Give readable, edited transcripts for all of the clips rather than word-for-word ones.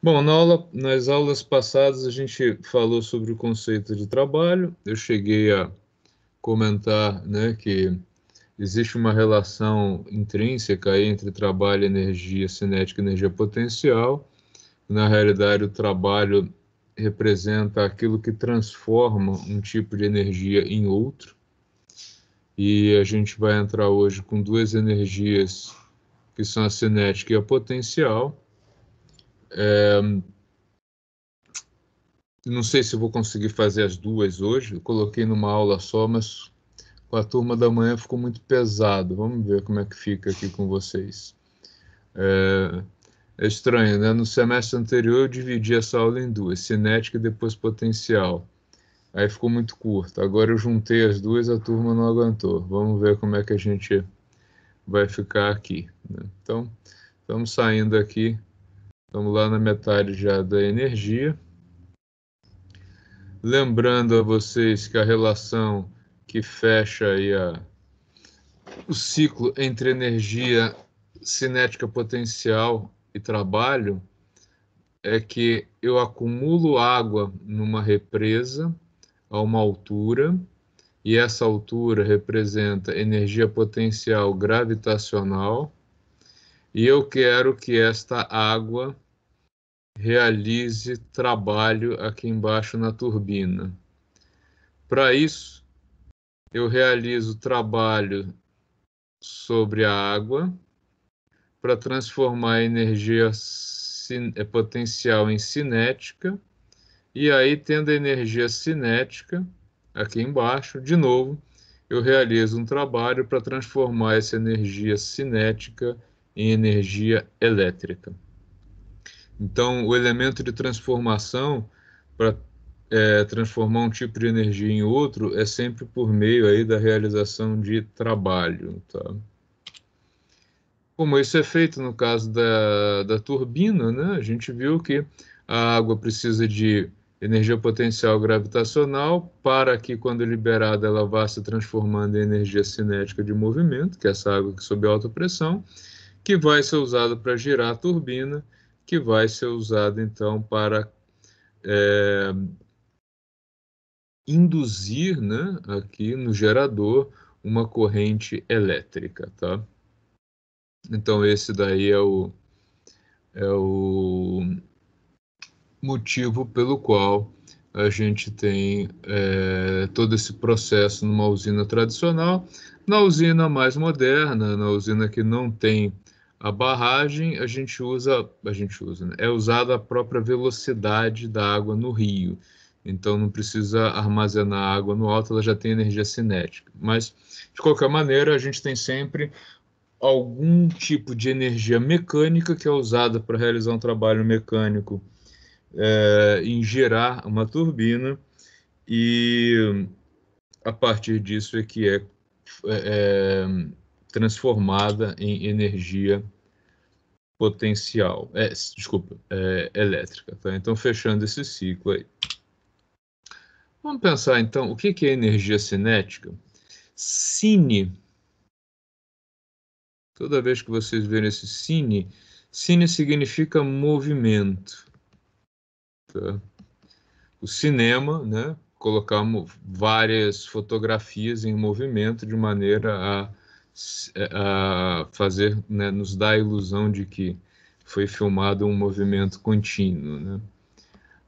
Bom, nas aulas passadas a gente falou sobre o conceito de trabalho. Eu cheguei a comentar, né, que existe uma relação intrínseca aí entre trabalho, energia cinética e energia potencial. Na realidade, o trabalho representa aquilo que transforma um tipo de energia em outro. E a gente vai entrar hoje com duas energias que são a cinética e a potencial. Não sei se vou conseguir fazer as duas hoje. Eu coloquei numa aula só, mas com a turma da manhã ficou muito pesado. Vamos ver como é que fica aqui com vocês. É estranho, né? No semestre anterior eu dividi essa aula em duas, cinética e depois potencial. Aí ficou muito curto. Agora eu juntei as duas, a turma não aguentou. Vamos ver como é que a gente vai ficar aqui, né? Então, estamos saindo aqui, estamos lá na metade já da energia. Lembrando a vocês que a relação que fecha aí o ciclo entre energia cinética potencial e trabalho é que eu acumulo água numa represa a uma altura, e essa altura representa energia potencial gravitacional, e eu quero que esta água realize trabalho aqui embaixo na turbina. Para isso, eu realizo trabalho sobre a água para transformar a energia potencial em cinética, e aí, tendo a energia cinética aqui embaixo, de novo, eu realizo um trabalho para transformar essa energia cinética em energia elétrica. Então, o elemento de transformação para transformar um tipo de energia em outro é sempre por meio aí da realização de trabalho, tá? Como isso é feito no caso da turbina, né? A gente viu que a água precisa de energia potencial gravitacional para que, quando liberada, ela vá se transformando em energia cinética de movimento, que é essa água que sob alta pressão, que vai ser usada para girar a turbina, que vai ser usada então para induzir, né, aqui no gerador uma corrente elétrica, tá? Então esse daí é o motivo pelo qual a gente tem todo esse processo numa usina tradicional. Na usina mais moderna, na usina que não tem a barragem, a gente usa, né? É usada a própria velocidade da água no rio. Então não precisa armazenar água no alto, ela já tem energia cinética. Mas, de qualquer maneira, a gente tem sempre algum tipo de energia mecânica que é usada para realizar um trabalho mecânico em gerar uma turbina, e a partir disso é que é transformada em energia potencial, desculpa, elétrica, tá? Então, fechando esse ciclo aí. Vamos pensar, então, o que é energia cinética? Cine. Toda vez que vocês verem esse cine significa movimento, tá? O cinema, né? Colocar várias fotografias em movimento de maneira a fazer, né, nos dar a ilusão de que foi filmado um movimento contínuo, né?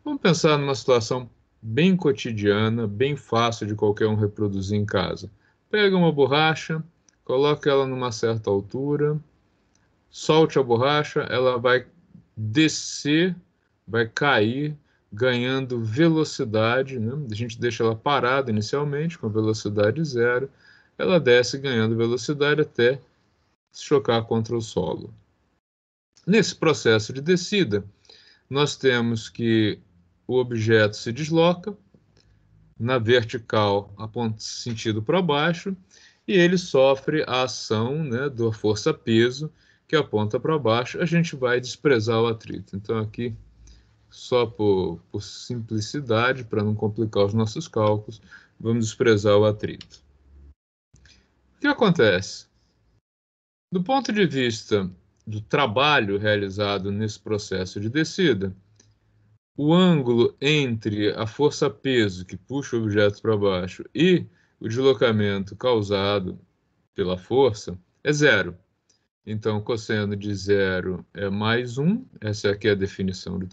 Vamos pensar numa situação bem cotidiana, bem fácil de qualquer um reproduzir em casa. Pega uma borracha, coloca ela numa certa altura, solte a borracha, ela vai descer, vai cair, ganhando velocidade, né? A gente deixa ela parada inicialmente, com velocidade zero, ela desce ganhando velocidade até se chocar contra o solo. Nesse processo de descida, nós temos que o objeto se desloca na vertical, sentido para baixo, e ele sofre a ação, né, da força-peso, que aponta para baixo. A gente vai desprezar o atrito. Então, aqui, só por simplicidade, para não complicar os nossos cálculos, vamos desprezar o atrito. O que acontece? Do ponto de vista do trabalho realizado nesse processo de descida, o ângulo entre a força-peso que puxa o objeto para baixo e o deslocamento causado pela força é zero. Então, cosseno de zero é mais 1. Essa aqui é a definição do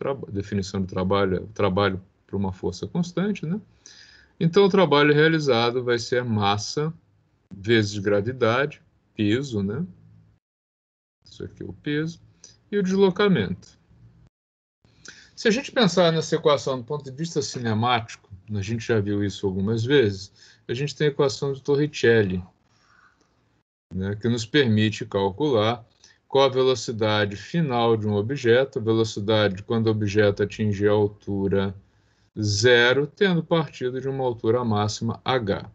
trabalho para uma força constante, né? Então, o trabalho realizado vai ser massa vezes gravidade, peso, né? Isso aqui é o peso, e o deslocamento. Se a gente pensar nessa equação do ponto de vista cinemático, a gente já viu isso algumas vezes, a gente tem a equação de Torricelli, né, que nos permite calcular qual a velocidade final de um objeto, a velocidade quando o objeto atingir a altura zero, tendo partido de uma altura máxima h.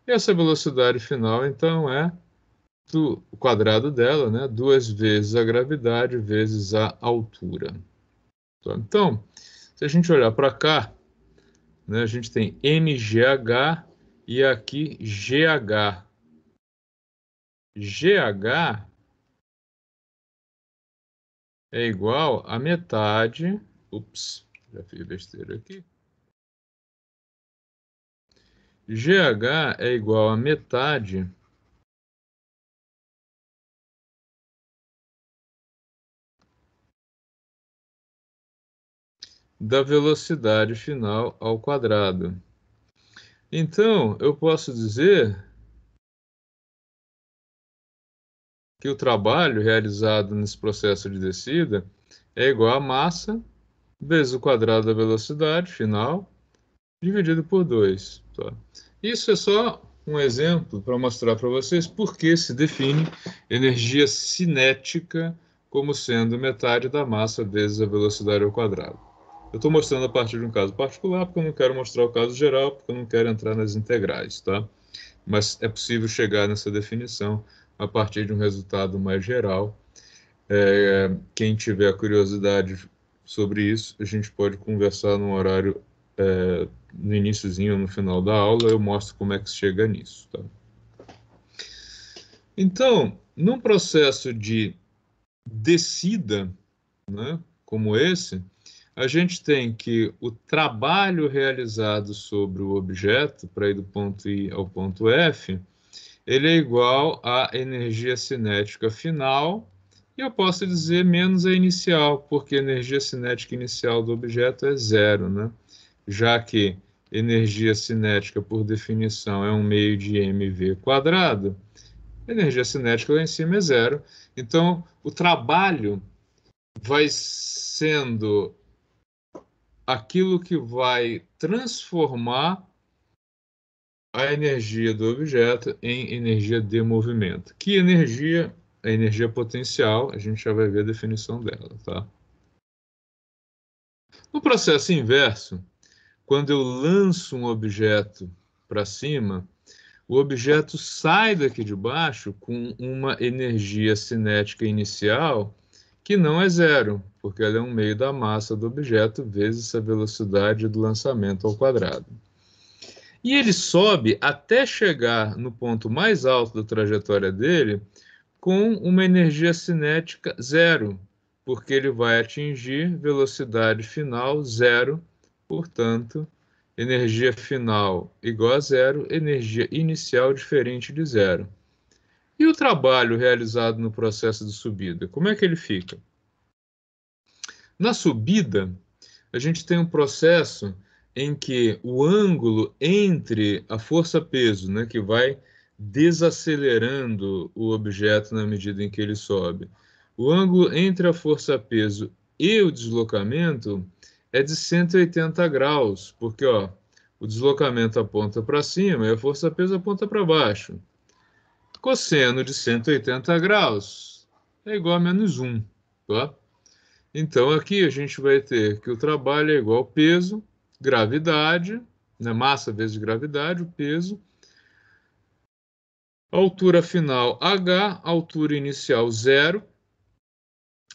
E essa velocidade final, então, é o quadrado dela, né, 2 vezes a gravidade vezes a altura. Então, se a gente olhar para cá, né, a gente tem mgh e aqui gh. GH é igual a metade. Ups, já fiz besteira aqui. GH é igual a metade da velocidade final ao quadrado. Então, eu posso dizer que o trabalho realizado nesse processo de descida é igual a massa vezes o quadrado da velocidade final dividido por 2. Tá? Isso é só um exemplo para mostrar para vocês por que se define energia cinética como sendo metade da massa vezes a velocidade ao quadrado. Eu estou mostrando a partir de um caso particular, porque eu não quero mostrar o caso geral, porque eu não quero entrar nas integrais, tá? Mas é possível chegar nessa definição a partir de um resultado mais geral. Quem tiver curiosidade sobre isso, a gente pode conversar num horário no iniciozinho ou no final da aula, eu mostro como é que se chega nisso. Tá? Então, num processo de descida, né, como esse, a gente tem que o trabalho realizado sobre o objeto, para ir do ponto I ao ponto F, ele é igual à energia cinética final, e eu posso dizer menos a inicial, porque a energia cinética inicial do objeto é zero, né? Já que energia cinética, por definição, é um meio de mv quadrado, energia cinética lá em cima é zero. Então, o trabalho vai sendo aquilo que vai transformar a energia do objeto em energia de movimento. Que energia? A energia potencial, a gente já vai ver a definição dela, tá? No processo inverso, quando eu lanço um objeto para cima, o objeto sai daqui de baixo com uma energia cinética inicial que não é zero, porque ela é um meio da massa do objeto vezes a velocidade do lançamento ao quadrado. E ele sobe até chegar no ponto mais alto da trajetória dele com uma energia cinética zero, porque ele vai atingir velocidade final zero, portanto, energia final igual a zero, energia inicial diferente de zero. E o trabalho realizado no processo de subida, como é que ele fica? Na subida, a gente tem um processo em que o ângulo entre a força-peso, né, que vai desacelerando o objeto na medida em que ele sobe, o ângulo entre a força-peso e o deslocamento é de 180 graus, porque ó, o deslocamento aponta para cima e a força-peso aponta para baixo. Cosseno de 180 graus é igual a menos 1, tá? Então, aqui a gente vai ter que o trabalho é igual ao peso, gravidade, né, massa vezes gravidade, o peso, altura final h, altura inicial zero,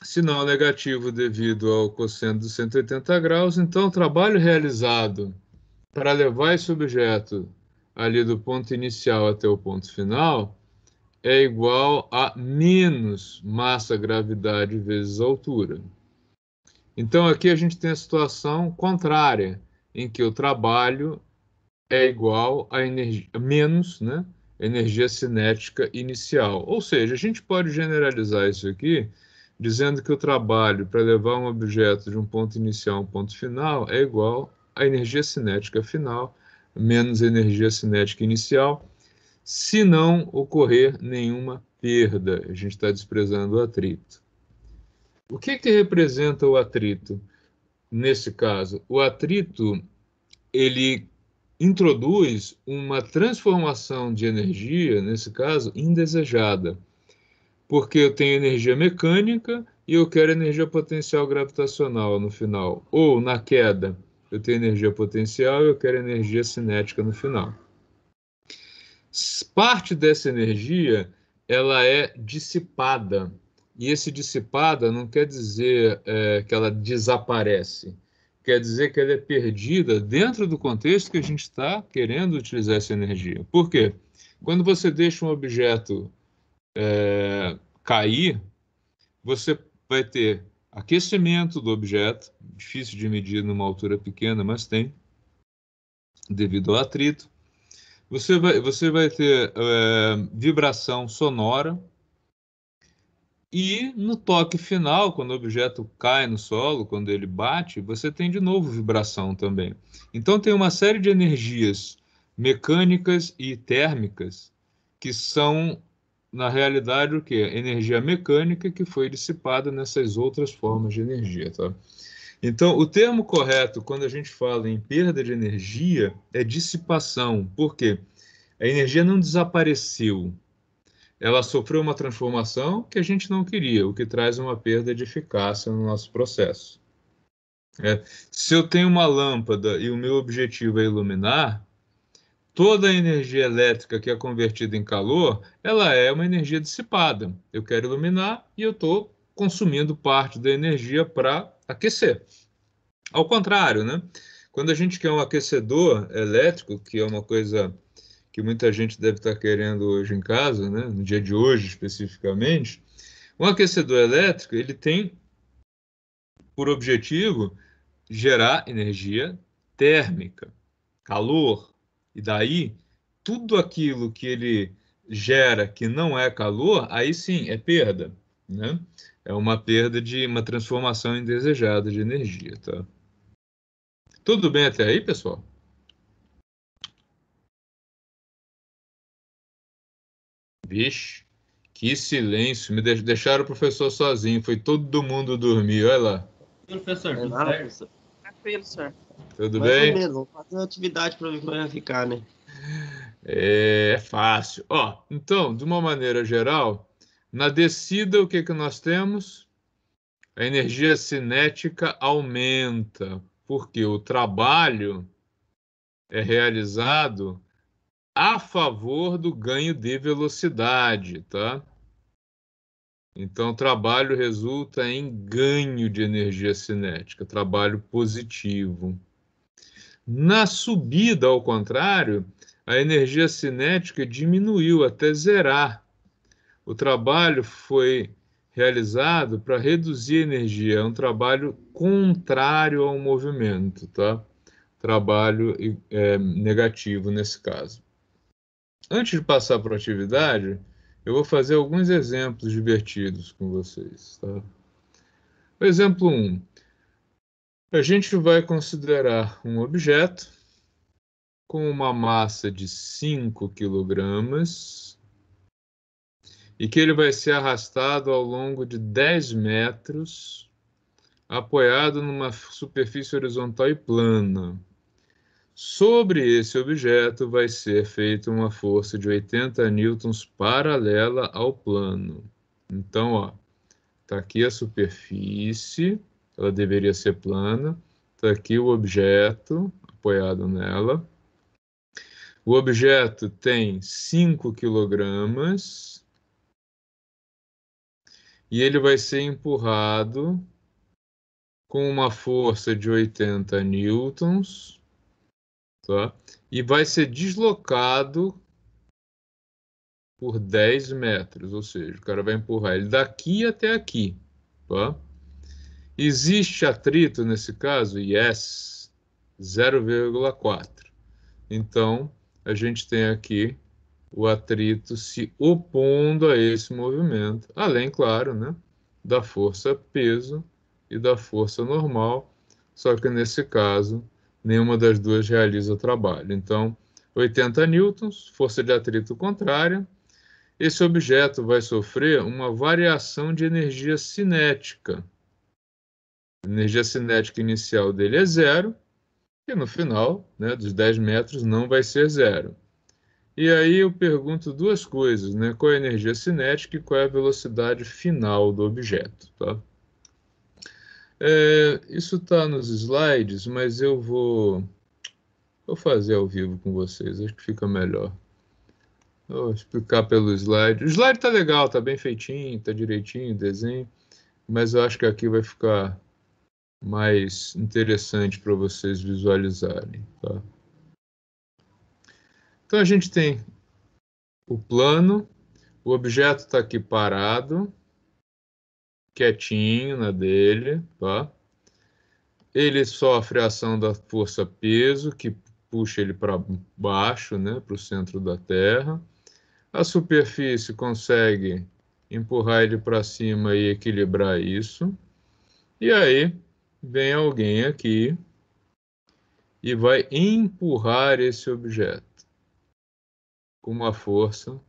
sinal negativo devido ao cosseno de 180 graus. Então, o trabalho realizado para levar esse objeto ali do ponto inicial até o ponto final é igual a menos massa-gravidade vezes altura. Então, aqui a gente tem a situação contrária, em que o trabalho é igual a energia, menos, né, energia cinética inicial. Ou seja, a gente pode generalizar isso aqui, dizendo que o trabalho para levar um objeto de um ponto inicial a um ponto final é igual à energia cinética final menos energia cinética inicial, se não ocorrer nenhuma perda. A gente está desprezando o atrito. O que representa o atrito? Nesse caso, o atrito ele introduz uma transformação de energia, nesse caso, indesejada, porque eu tenho energia mecânica e eu quero energia potencial gravitacional no final, ou na queda, eu tenho energia potencial e eu quero energia cinética no final. Parte dessa energia ela é dissipada. E esse dissipada não quer dizer que ela desaparece. Quer dizer que ela é perdida dentro do contexto que a gente está querendo utilizar essa energia. Por quê? Quando você deixa um objeto cair, você vai ter aquecimento do objeto, difícil de medir numa altura pequena, mas tem, devido ao atrito. Você vai ter vibração sonora e no toque final, quando o objeto cai no solo, quando ele bate, você tem de novo vibração também. Então tem uma série de energias mecânicas e térmicas que são, na realidade, o quê? Energia mecânica que foi dissipada nessas outras formas de energia, tá? Então, o termo correto quando a gente fala em perda de energia é dissipação. Por quê? A energia não desapareceu, ela sofreu uma transformação que a gente não queria, o que traz uma perda de eficácia no nosso processo. Se eu tenho uma lâmpada e o meu objetivo é iluminar, toda a energia elétrica que é convertida em calor, ela é uma energia dissipada. Eu quero iluminar e eu estou consumindo parte da energia para aquecer. Ao contrário, né? Quando a gente quer um aquecedor elétrico, que é uma coisa que muita gente deve estar querendo hoje em casa, né? No dia de hoje especificamente, um aquecedor elétrico ele tem por objetivo gerar energia térmica, calor, e daí tudo aquilo que ele gera que não é calor, aí sim é perda, né? É uma perda de uma transformação indesejada de energia, tá? Tudo bem até aí, pessoal? Vixe, que silêncio. Deixaram o professor sozinho. Foi todo mundo dormir. Olha lá. Professor, É tudo nada, certo? professor. Tranquilo, senhor. Tudo Mais ou bem? menos. Vamos fazer uma atividade para ver como vai ficar, né? É fácil. Ó, então, de uma maneira geral, na descida, o que que nós temos? A energia cinética aumenta, porque o trabalho é realizado a favor do ganho de velocidade, tá? Então, o trabalho resulta em ganho de energia cinética, trabalho positivo. Na subida, ao contrário, a energia cinética diminuiu até zerar. O trabalho foi realizado para reduzir a energia, é um trabalho contrário ao movimento, tá? Trabalho negativo nesse caso. Antes de passar para a atividade, eu vou fazer alguns exemplos divertidos com vocês, tá? Exemplo 1. A gente vai considerar um objeto com uma massa de 5 quilogramas e que ele vai ser arrastado ao longo de 10 metros, apoiado numa superfície horizontal e plana. Sobre esse objeto vai ser feita uma força de 80 newtons paralela ao plano. Então, ó, tá aqui a superfície, ela deveria ser plana. Tá aqui o objeto apoiado nela. O objeto tem 5 quilogramas e ele vai ser empurrado com uma força de 80 newtons, tá? E vai ser deslocado por 10 metros, ou seja, o cara vai empurrar ele daqui até aqui, tá? Existe atrito nesse caso? Yes, 0,4. Então, a gente tem aqui o atrito se opondo a esse movimento, além, claro, né, da força peso e da força normal, só que nesse caso, nenhuma das duas realiza trabalho. Então, 80 newtons, força de atrito contrária, esse objeto vai sofrer uma variação de energia cinética. A energia cinética inicial dele é zero, e no final, né, dos 10 metros, não vai ser zero. E aí eu pergunto duas coisas, né? Qual é a energia cinética e qual é a velocidade final do objeto, tá? Isso está nos slides, mas eu vou fazer ao vivo com vocês, acho que fica melhor. Vou explicar pelo slide. O slide está legal, está bem feitinho, está direitinho o desenho, mas eu acho que aqui vai ficar mais interessante para vocês visualizarem, tá? Então a gente tem o plano, o objeto está aqui parado, quietinho na dele, tá? Ele sofre a ação da força peso, que puxa ele para baixo, né, para o centro da Terra. A superfície consegue empurrar ele para cima e equilibrar isso. E aí vem alguém aqui e vai empurrar esse objeto com uma força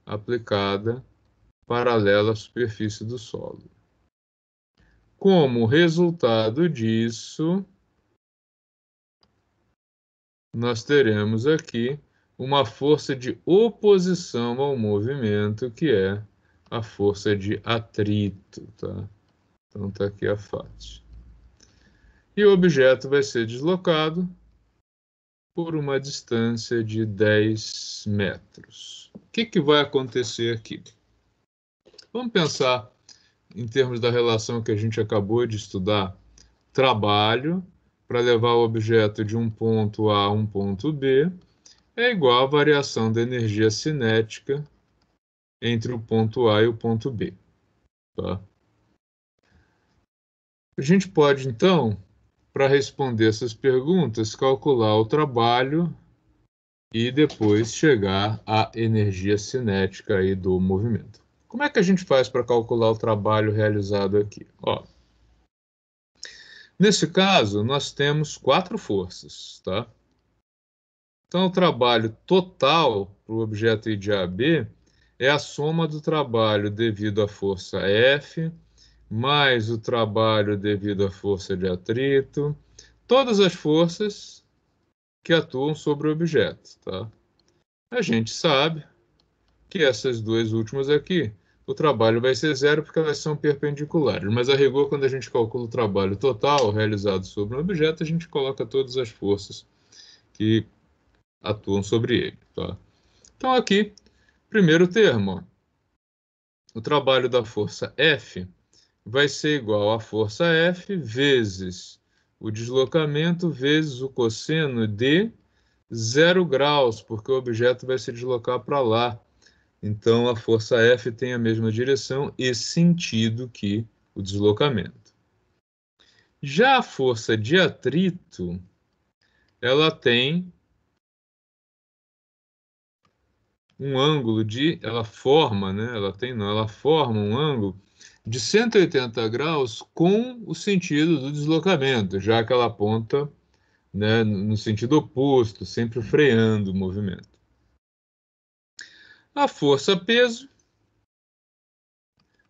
aplicada paralela à superfície do solo. Como resultado disso, nós teremos aqui uma força de oposição ao movimento, que é a força de atrito, tá? Então está aqui a face. E o objeto vai ser deslocado por uma distância de 10 metros. O que vai acontecer aqui? Vamos pensar em termos da relação que a gente acabou de estudar. Trabalho para levar o objeto de um ponto A a um ponto B é igual à variação da energia cinética entre o ponto A e o ponto B. Tá? A gente pode, então, para responder essas perguntas, calcular o trabalho e depois chegar à energia cinética aí do movimento. Como é que a gente faz para calcular o trabalho realizado aqui? Ó, nesse caso, nós temos 4 forças, tá? Então, o trabalho total para o objeto ir de A a B é a soma do trabalho devido à força F, mais o trabalho devido à força de atrito, todas as forças que atuam sobre o objeto, tá? A gente sabe que essas duas últimas aqui, o trabalho vai ser zero porque elas são perpendiculares, mas a rigor, quando a gente calcula o trabalho total realizado sobre um objeto, a gente coloca todas as forças que atuam sobre ele, tá? Então aqui, primeiro termo, ó, o trabalho da força F vai ser igual à força F vezes o deslocamento vezes o cosseno de 0 graus, porque o objeto vai se deslocar para lá. Então, a força F tem a mesma direção e sentido que o deslocamento. Já a força de atrito, ela tem um ângulo ela forma, né? Ela forma um ângulo de 180 graus com o sentido do deslocamento, já que ela aponta, né, no sentido oposto, sempre freando o movimento. A força-peso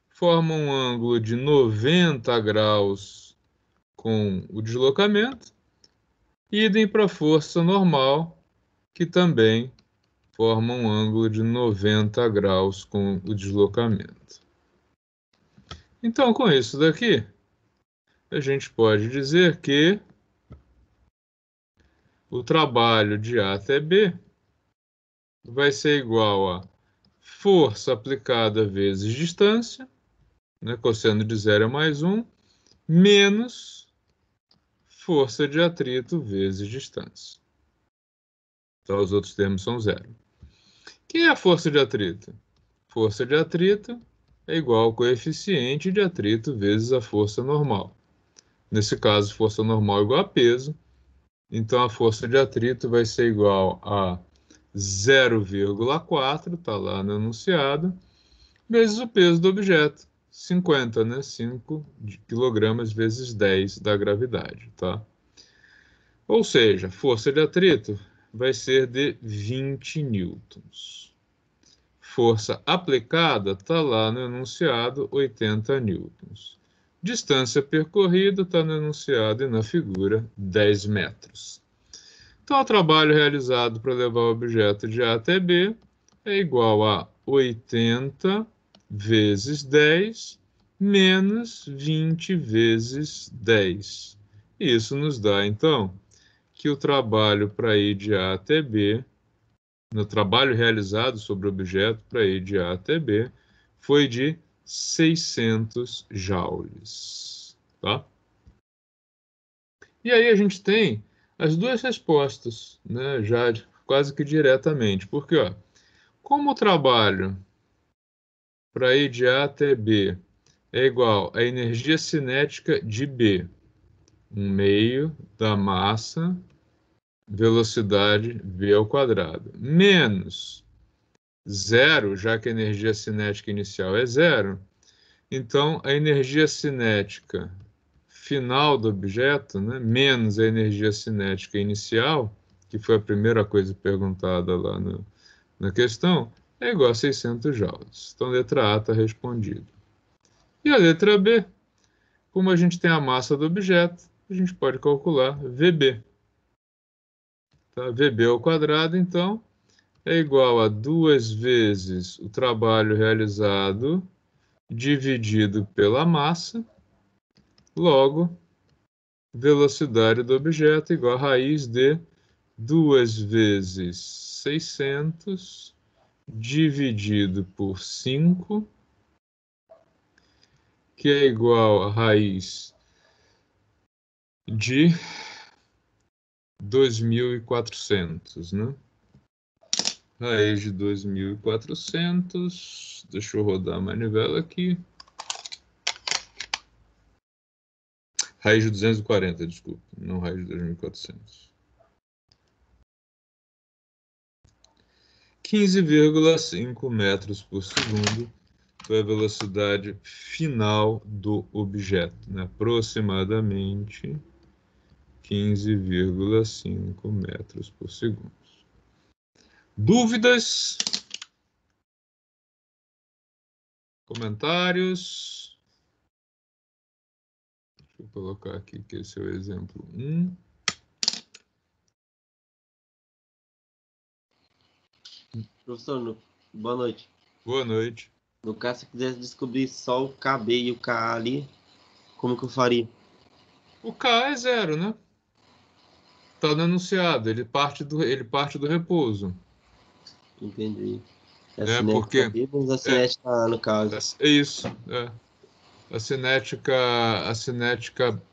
forma um ângulo de 90 graus com o deslocamento, idem para a força normal, que também forma um ângulo de 90 graus com o deslocamento. Então, com isso daqui, a gente pode dizer que o trabalho de A até B vai ser igual a força aplicada vezes distância, né, cosseno de 0 é mais 1, menos força de atrito vezes distância. Então, os outros termos são zero. O que é a força de atrito? força de atrito é igual ao coeficiente de atrito vezes a força normal. Nesse caso, força normal é igual a peso, então a força de atrito vai ser igual a 0,4, está lá no enunciado, vezes o peso do objeto, 50, né? 5 quilogramas vezes 10 da gravidade, tá? Ou seja, força de atrito vai ser de 20 newtons. Força aplicada está lá no enunciado, 80 newtons. Distância percorrida está no enunciado e na figura, 10 metros. Então, o trabalho realizado para levar o objeto de A até B é igual a 80 vezes 10 menos 20 vezes 10. Isso nos dá, então, que o trabalho para ir de A até B, no trabalho realizado sobre o objeto para ir de A até B, foi de 600 joules. Tá? E aí a gente tem as duas respostas, né, já quase que diretamente. Porque, ó, como o trabalho para ir de A até B é igual à energia cinética de B, 1/2 da massa, velocidade v ao quadrado, menos zero, já que a energia cinética inicial é zero, então a energia cinética final do objeto, né, menos a energia cinética inicial, que foi a primeira coisa perguntada lá na questão, é igual a 600 joules. Então, a letra A está respondida. E a letra B, como a gente tem a massa do objeto, a gente pode calcular VB. Tá? VB ao quadrado, então, é igual a 2 vezes o trabalho realizado dividido pela massa, logo, velocidade do objeto igual a raiz de 2 vezes 600 dividido por 5, que é igual a raiz de 2.400, né? Raiz de 2.400, deixa eu rodar a manivela aqui. Raiz de 240, desculpa, não raiz de 2.400. 15,5 metros por segundo foi a velocidade final do objeto, né? Aproximadamente 15,5 metros por segundo. Dúvidas? Comentários? Deixa eu colocar aqui que esse é o exemplo 1. Professor, boa noite. Boa noite. No caso, se eu quisesse descobrir só o KB e o KA ali, como que eu faria? O K é zero, né? Está no enunciado, ele parte do repouso. Entendi. É a Né? cinética Porque B menos a é, cinética A, no caso. é isso. É. A cinética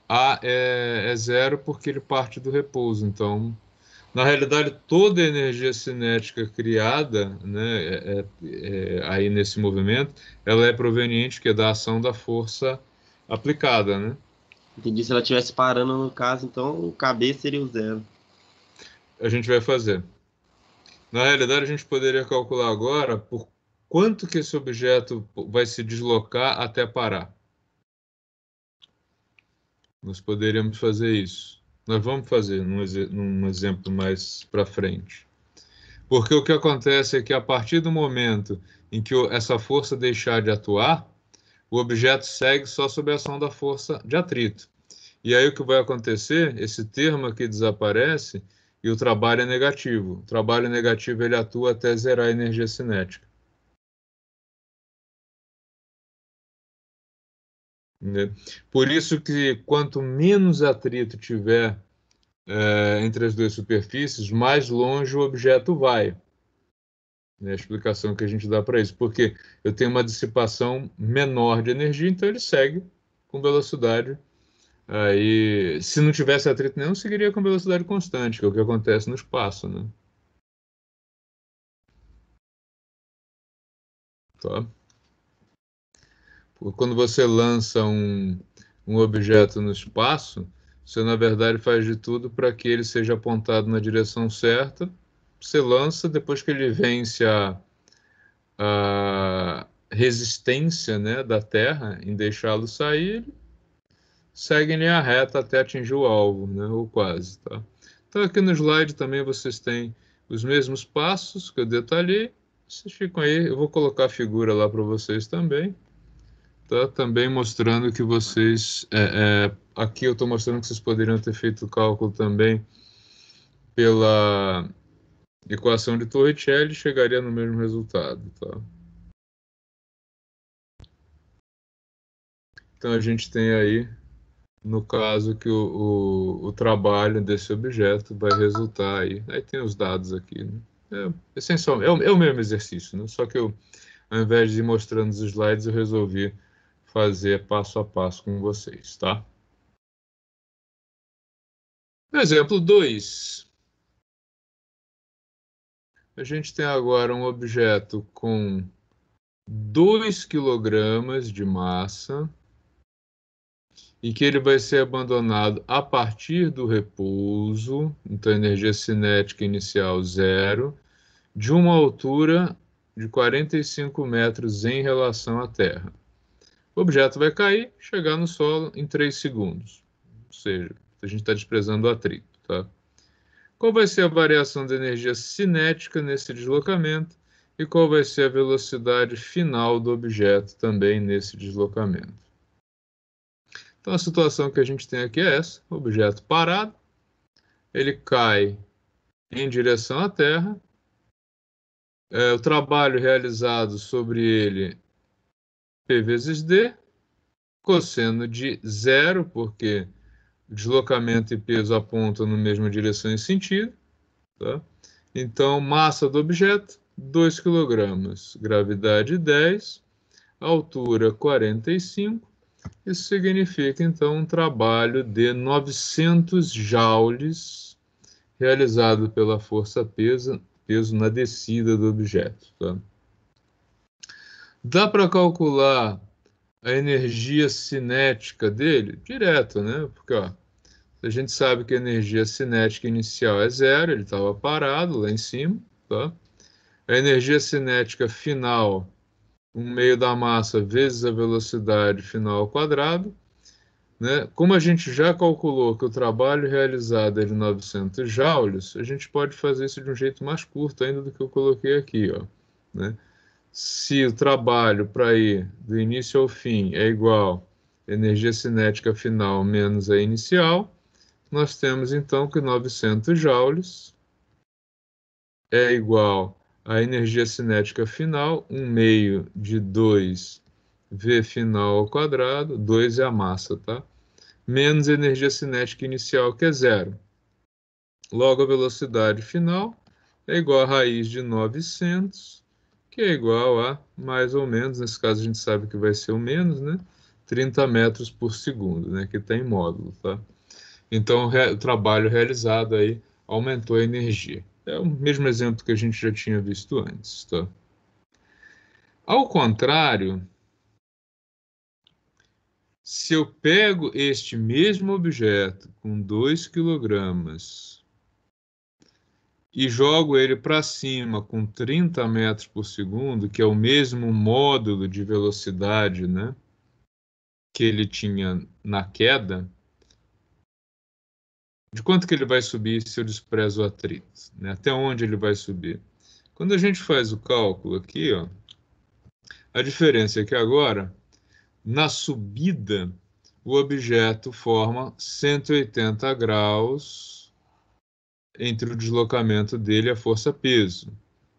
A é zero porque ele parte do repouso. Então, na realidade, toda a energia cinética criada, né, aí nesse movimento, ela é proveniente da ação da força aplicada, né? Entendi. Se ela estivesse parando, no caso, então o KB seria o zero. A gente vai fazer. Na realidade, a gente poderia calcular agora por quanto que esse objeto vai se deslocar até parar. Nós poderíamos fazer isso. Nós vamos fazer num exemplo mais para frente. Porque o que acontece é que a partir do momento em que essa força deixar de atuar, o objeto segue só sob a ação da força de atrito. E aí o que vai acontecer? Esse termo aqui desaparece e o trabalho é negativo. O trabalho negativo ele atua até zerar a energia cinética. Né? Por isso que quanto menos atrito tiver entre as duas superfícies, mais longe o objeto vai. É a explicação que a gente dá para isso. Porque eu tenho uma dissipação menor de energia, então ele segue com velocidade. Aí, se não tivesse atrito nenhum, seguiria com velocidade constante, que é o que acontece no espaço, né? tá? Porque quando você lança um objeto no espaço, você, na verdade, faz de tudo para que ele seja apontado na direção certa. Você lança, depois que ele vence a resistência, né, da Terra em deixá-lo sair, ele segue em linha reta até atingir o alvo, né, ou quase, tá? Então, aqui no slide também vocês têm os mesmos passos que eu detalhei. Vocês ficam aí, eu vou colocar a figura lá para vocês também. Tá também mostrando que vocês... aqui eu estou mostrando que vocês poderiam ter feito o cálculo também pela equação de Torricelli, chegaria no mesmo resultado. Tá? Então a gente tem aí, no caso, que o trabalho desse objeto vai resultar aí. Aí tem os dados aqui. Né? Essencialmente, é o mesmo exercício, né? Só que eu, ao invés de ir mostrando os slides, eu resolvi fazer passo a passo com vocês, tá? Exemplo 2. A gente tem agora um objeto com 2 quilogramas de massa e que ele vai ser abandonado a partir do repouso, então energia cinética inicial zero, de uma altura de 45 metros em relação à Terra. O objeto vai cair, chegar no solo em 3 segundos. Ou seja, a gente está desprezando o atrito, tá? Qual vai ser a variação de energia cinética nesse deslocamento e qual vai ser a velocidade final do objeto também nesse deslocamento? Então, a situação que a gente tem aqui é essa: o objeto parado, ele cai em direção à Terra, o trabalho realizado sobre ele, P vezes D, cosseno de zero, porque deslocamento e peso apontam na mesma direção e sentido, tá? Então, massa do objeto, 2 kg, gravidade 10, altura 45. Isso significa, então, um trabalho de 900 joules realizado pela força peso na descida do objeto. Tá? Dá para calcular a energia cinética dele direto, né? Porque ó, a gente sabe que a energia cinética inicial é zero, ele estava parado lá em cima, tá? A energia cinética final, 1/2 da massa vezes a velocidade final ao quadrado, né? Como a gente já calculou que o trabalho realizado é de 900 joules, a gente pode fazer isso de um jeito mais curto ainda do que eu coloquei aqui, ó, né? Se o trabalho para ir do início ao fim é igual à energia cinética final menos a inicial, nós temos então que 900 joules é igual à energia cinética final, 1/2 de 2 V final ao quadrado, 2 é a massa, tá? Menos a energia cinética inicial, que é zero. Logo, a velocidade final é igual a raiz de 900, que é igual a, mais ou menos, nesse caso a gente sabe que vai ser o menos, né? 30 metros por segundo, né? Que está em módulo, tá? Então, o trabalho realizado aí aumentou a energia. É o mesmo exemplo que a gente já tinha visto antes, tá? Ao contrário, se eu pego este mesmo objeto com 2 quilogramas e jogo ele para cima com 30 metros por segundo, que é o mesmo módulo de velocidade, né, que ele tinha na queda, de quanto que ele vai subir se eu desprezo o atrito? Né? Até onde ele vai subir? Quando a gente faz o cálculo aqui, ó, a diferença é que agora, na subida, o objeto forma 180 graus entre o deslocamento dele e a força-peso.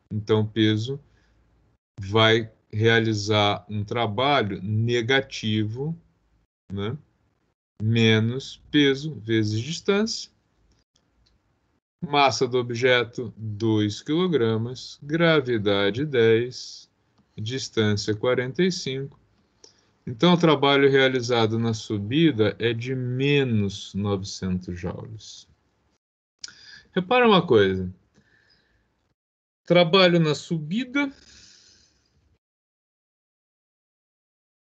Então, o peso vai realizar um trabalho negativo, né? Menos peso vezes distância. Massa do objeto, 2 kg, gravidade 10, distância 45. Então, o trabalho realizado na subida é de menos 900 joules. Repara uma coisa. Trabalho na subida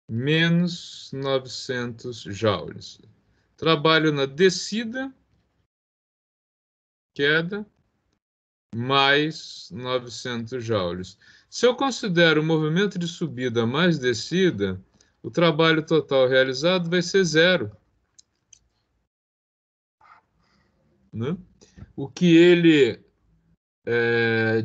menos 900 joules. Trabalho na descida, queda, mais 900 joules. Se eu considero o movimento de subida mais descida, o trabalho total realizado vai ser 0. Né? O que ele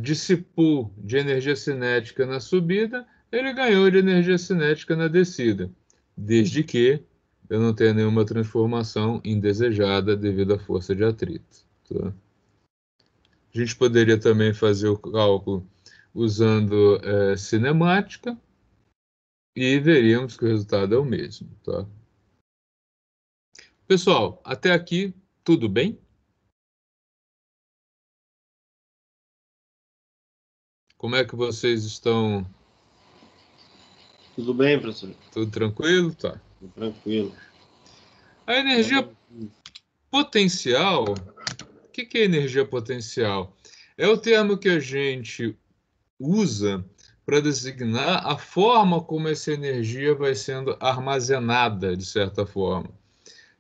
dissipou de energia cinética na subida, ele ganhou de energia cinética na descida, desde que eu não tenha nenhuma transformação indesejada devido à força de atrito. Tá? A gente poderia também fazer o cálculo usando cinemática e veríamos que o resultado é o mesmo. Tá? Pessoal, até aqui, tudo bem? Como é que vocês estão? Tudo bem, professor? Tudo tranquilo? Tá. Tudo tranquilo. A energia potencial, o que é energia potencial? É o termo que a gente usa para designar a forma como essa energia vai sendo armazenada, de certa forma.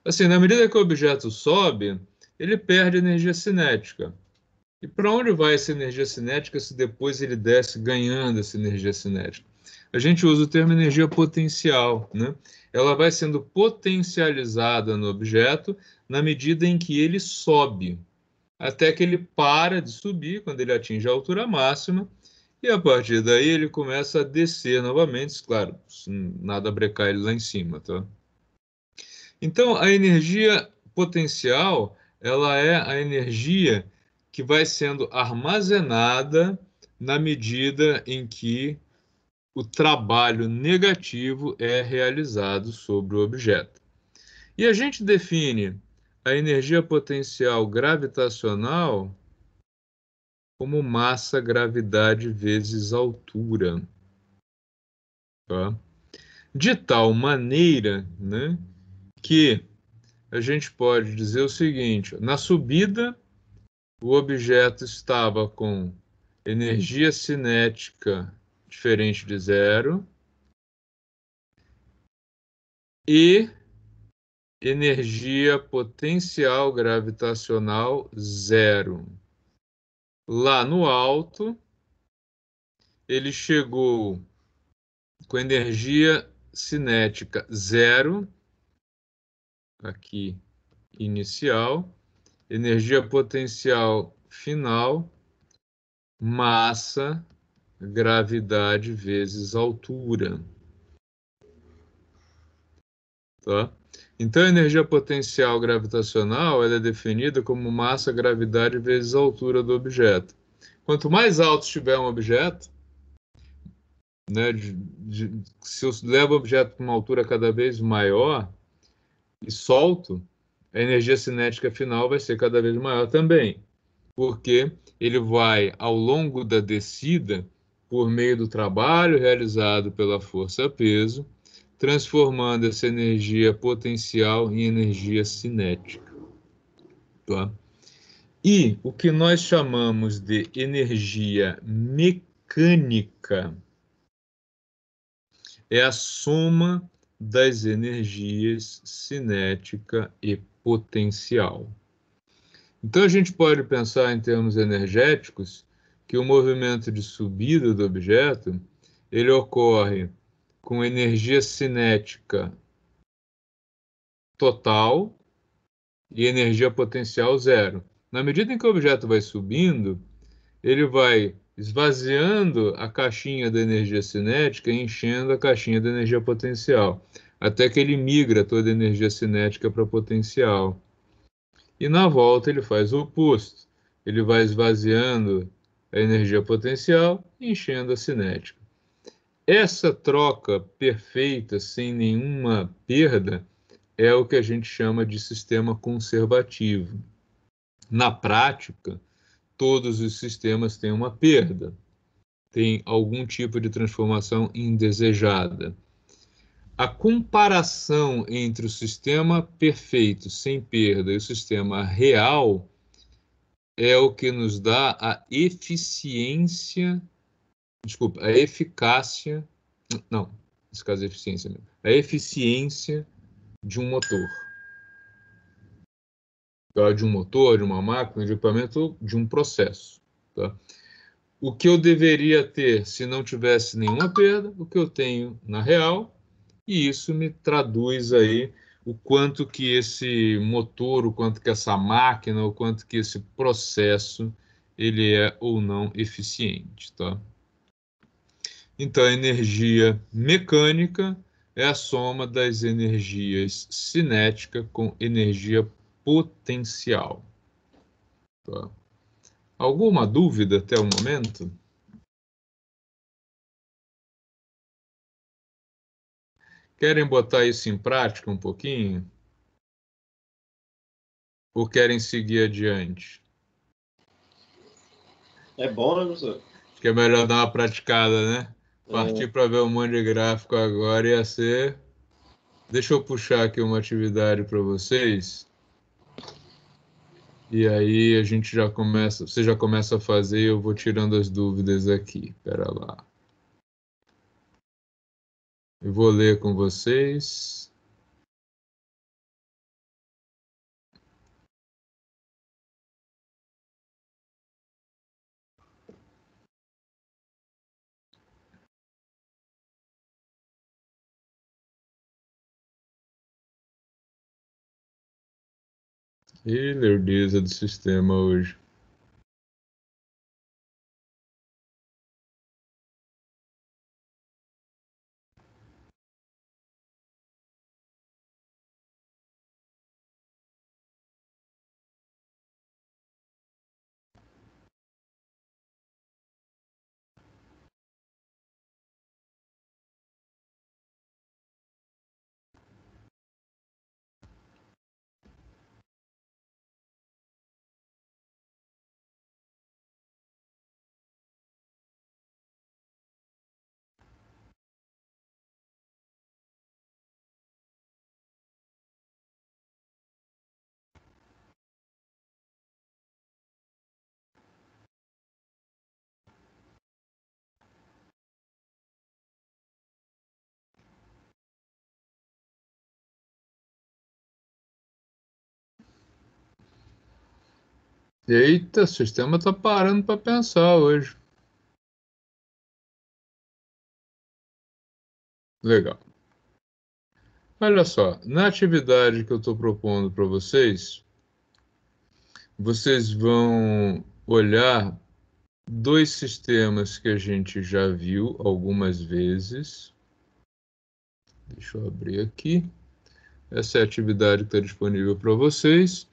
Assim, na medida que o objeto sobe, ele perde energia cinética. E para onde vai essa energia cinética se depois ele desce ganhando essa energia cinética? A gente usa o termo energia potencial, né? Ela vai sendo potencializada no objeto na medida em que ele sobe, até que ele para de subir quando ele atinge a altura máxima, e a partir daí ele começa a descer novamente, claro, nada brecar ele lá em cima, tá? Então, a energia potencial, ela é a energia que vai sendo armazenada na medida em que o trabalho negativo é realizado sobre o objeto. E a gente define a energia potencial gravitacional como massa, gravidade vezes altura. Tá? De tal maneira, né, que a gente pode dizer o seguinte: na subida, o objeto estava com energia cinética diferente de 0 e energia potencial gravitacional 0. Lá no alto, ele chegou com energia cinética 0, aqui inicial, energia potencial final, massa, gravidade vezes altura. Tá? Então, a energia potencial gravitacional ela é definida como massa, gravidade vezes a altura do objeto. Quanto mais alto estiver um objeto, né, se eu levo o objeto para uma altura cada vez maior e solto, a energia cinética final vai ser cada vez maior também, porque ele vai, ao longo da descida, por meio do trabalho realizado pela força-peso, transformando essa energia potencial em energia cinética. Tá? E o que nós chamamos de energia mecânica é a soma das energias cinética e potencial. Então, a gente pode pensar em termos energéticos que o movimento de subida do objeto ele ocorre com energia cinética total e energia potencial 0. Na medida em que o objeto vai subindo, ele vai esvaziando a caixinha da energia cinética e enchendo a caixinha da energia potencial, até que ele migra toda a energia cinética para potencial. E na volta ele faz o oposto. Ele vai esvaziando a energia potencial e enchendo a cinética. Essa troca perfeita, sem nenhuma perda, é o que a gente chama de sistema conservativo. Na prática, todos os sistemas têm uma perda, tem algum tipo de transformação indesejada. A comparação entre o sistema perfeito, sem perda, e o sistema real é o que nos dá a eficiência, desculpa, a eficácia, não, nesse caso é eficiência mesmo, a eficiência de um motor. Tá? De um motor, de uma máquina, de equipamento, de um processo. Tá? O que eu deveria ter se não tivesse nenhuma perda, o que eu tenho na real, e isso me traduz aí o quanto que esse motor, o quanto que essa máquina, o quanto que esse processo ele é ou não eficiente, tá? Então, a energia mecânica é a soma das energias cinética com energia potencial, tá? Alguma dúvida até o momento? Querem botar isso em prática um pouquinho? Ou querem seguir adiante? É bom, né, professor? Acho que é melhor dar uma praticada, né? É, Partir para ver um monte de gráfico agora ia ser. Deixa eu puxar aqui uma atividade para vocês. E aí a gente já começa, você já começa a fazer e eu vou tirando as dúvidas aqui. Pera lá. Eu vou ler com vocês. E lerdeza do sistema hoje. Eita, o sistema está parando para pensar hoje. Legal. Olha só, na atividade que eu estou propondo para vocês, vocês vão olhar dois sistemas que a gente já viu algumas vezes. Deixa eu abrir aqui. Essa é a atividade que está disponível para vocês.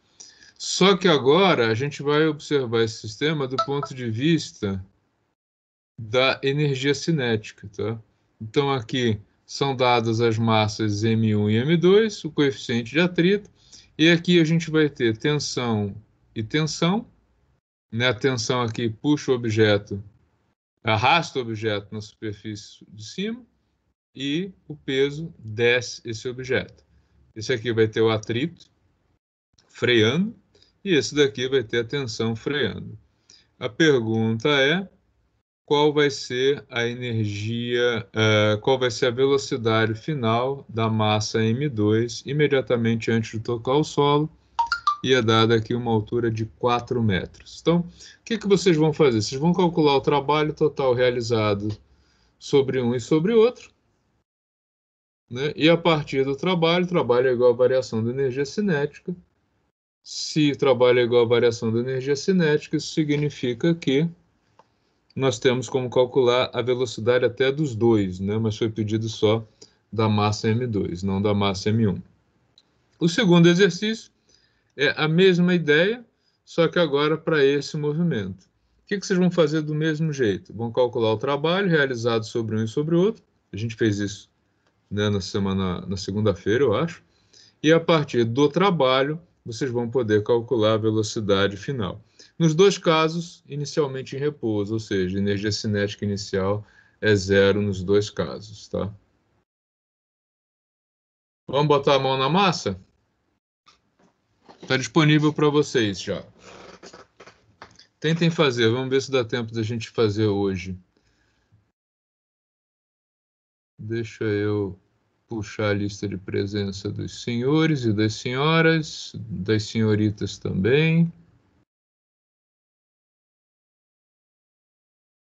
Só que agora a gente vai observar esse sistema do ponto de vista da energia cinética, tá? Então aqui são dadas as massas M1 e M2, o coeficiente de atrito, e aqui a gente vai ter tensão e tensão, né? A tensão aqui puxa o objeto, arrasta o objeto na superfície de cima e o peso desce esse objeto. Esse aqui vai ter o atrito freando e esse daqui vai ter a tensão freando. A pergunta é qual vai ser a energia, qual vai ser a velocidade final da massa M2 imediatamente antes de tocar o solo, e é dada aqui uma altura de 4 metros. Então, o que que vocês vão fazer? Vocês vão calcular o trabalho total realizado sobre um e sobre outro, né? E a partir do trabalho é igual à variação da energia cinética. Se o trabalho é igual à variação da energia cinética, isso significa que nós temos como calcular a velocidade até dos dois, né? Mas foi pedido só da massa M2, não da massa M1. O segundo exercício é a mesma ideia, só que agora para esse movimento. O que que vocês vão fazer do mesmo jeito? Vão calcular o trabalho realizado sobre um e sobre o outro. A gente fez isso, né, na segunda-feira, eu acho. E a partir do trabalho, vocês vão poder calcular a velocidade final. Nos dois casos, inicialmente em repouso, ou seja, a energia cinética inicial é zero nos dois casos, tá? Vamos botar a mão na massa? Está disponível para vocês já. Tentem fazer, vamos ver se dá tempo da gente fazer hoje. Deixa eu puxar a lista de presença dos senhores e das senhoras, das senhoritas também.